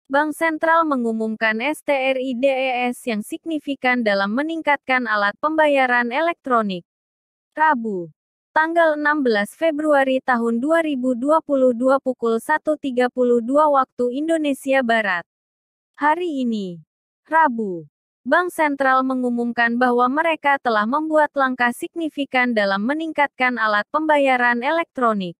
Bank Sentral mengumumkan STRIDES yang signifikan dalam meningkatkan alat pembayaran elektronik. Rabu, tanggal 16 Februari tahun 2022 pukul 1.32 waktu Indonesia Barat. Hari ini, Rabu, Bank Sentral mengumumkan bahwa mereka telah membuat langkah signifikan dalam meningkatkan alat pembayaran elektronik.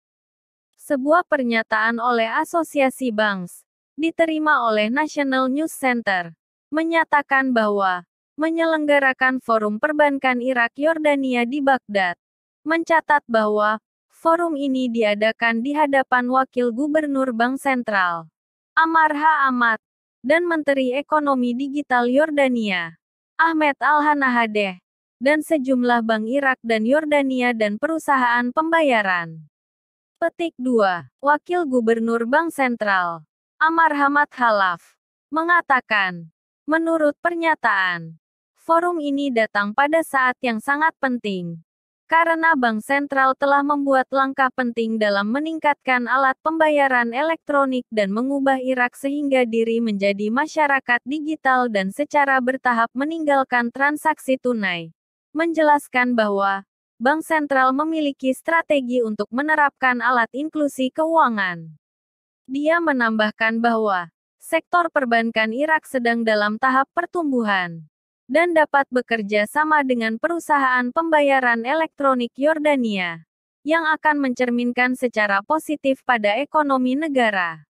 Sebuah pernyataan oleh Asosiasi Banks, diterima oleh National News Center, menyatakan bahwa menyelenggarakan forum perbankan Irak Yordania di Baghdad, mencatat bahwa forum ini diadakan di hadapan Wakil Gubernur Bank Sentral, Amarha Ahmad, dan Menteri Ekonomi Digital Yordania, Ahmed Al-Hanahadeh, dan sejumlah bank Irak dan Yordania dan perusahaan pembayaran. Petik 2. Wakil Gubernur Bank Sentral, Amar Hamad Khalaf, mengatakan, menurut pernyataan, forum ini datang pada saat yang sangat penting, karena Bank Sentral telah membuat langkah penting dalam meningkatkan alat pembayaran elektronik dan mengubah Irak sehingga diri menjadi masyarakat digital dan secara bertahap meninggalkan transaksi tunai. Menjelaskan bahwa Bank Sentral memiliki strategi untuk menerapkan alat inklusi keuangan. Dia menambahkan bahwa sektor perbankan Irak sedang dalam tahap pertumbuhan dan dapat bekerja sama dengan perusahaan pembayaran elektronik Yordania yang akan mencerminkan secara positif pada ekonomi negara.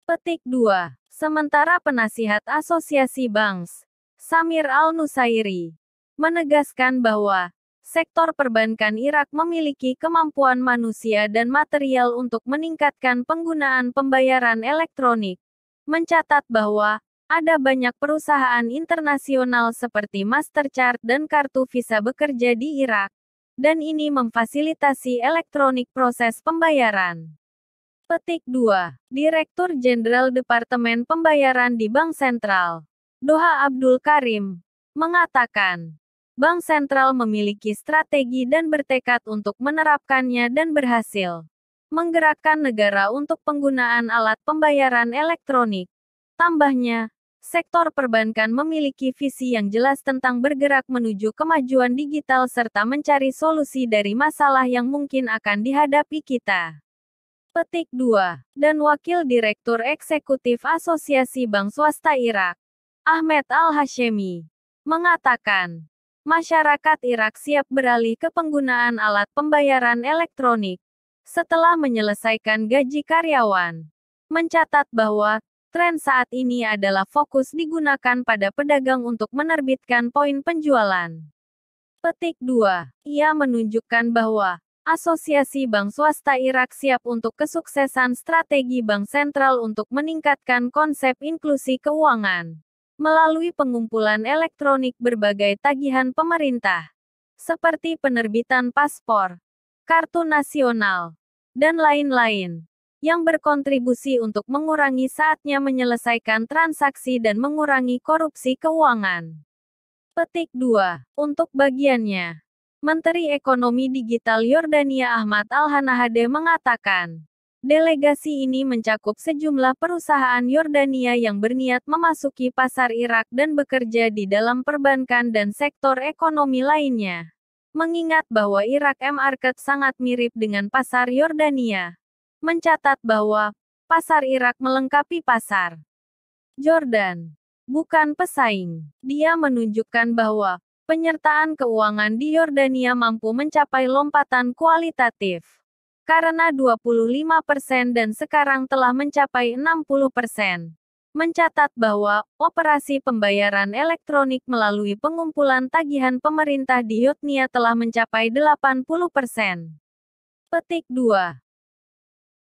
Petik 2. Sementara penasihat Asosiasi Banks, Samir Al-Nusairi, menegaskan bahwa sektor perbankan Irak memiliki kemampuan manusia dan material untuk meningkatkan penggunaan pembayaran elektronik. Mencatat bahwa ada banyak perusahaan internasional seperti Mastercard dan kartu Visa bekerja di Irak, dan ini memfasilitasi elektronik proses pembayaran. Petik 2. Direktur Jenderal Departemen Pembayaran di Bank Sentral, Doha Abdul Karim, mengatakan, Bank Sentral memiliki strategi dan bertekad untuk menerapkannya dan berhasil menggerakkan negara untuk penggunaan alat pembayaran elektronik. Tambahnya, sektor perbankan memiliki visi yang jelas tentang bergerak menuju kemajuan digital serta mencari solusi dari masalah yang mungkin akan dihadapi kita. Petik 2. Dan Wakil Direktur Eksekutif Asosiasi Bank Swasta Irak, Ahmed Al-Hashemi, mengatakan, masyarakat Irak siap beralih ke penggunaan alat pembayaran elektronik setelah menyelesaikan gaji karyawan. Mencatat bahwa tren saat ini adalah fokus digunakan pada pedagang untuk menerbitkan poin penjualan. Petik 2. Ia menunjukkan bahwa Asosiasi Bank Swasta Irak siap untuk kesuksesan strategi Bank Sentral untuk meningkatkan konsep inklusi keuangan melalui pengumpulan elektronik berbagai tagihan pemerintah, seperti penerbitan paspor, kartu nasional, dan lain-lain, yang berkontribusi untuk mengurangi saatnya menyelesaikan transaksi dan mengurangi korupsi keuangan. Petik 2. Untuk bagiannya, Menteri Ekonomi Digital Yordania Ahmad Al-Hanahadeh mengatakan, delegasi ini mencakup sejumlah perusahaan Yordania yang berniat memasuki pasar Irak dan bekerja di dalam perbankan dan sektor ekonomi lainnya. Mengingat bahwa Irak market sangat mirip dengan pasar Yordania. Mencatat bahwa pasar Irak melengkapi pasar Jordan, bukan pesaing. Dia menunjukkan bahwa penyertaan keuangan di Yordania mampu mencapai lompatan kualitatif. Karena 25% dan sekarang telah mencapai 60%. Mencatat bahwa operasi pembayaran elektronik melalui pengumpulan tagihan pemerintah di Yordania telah mencapai 80%. Petik 2.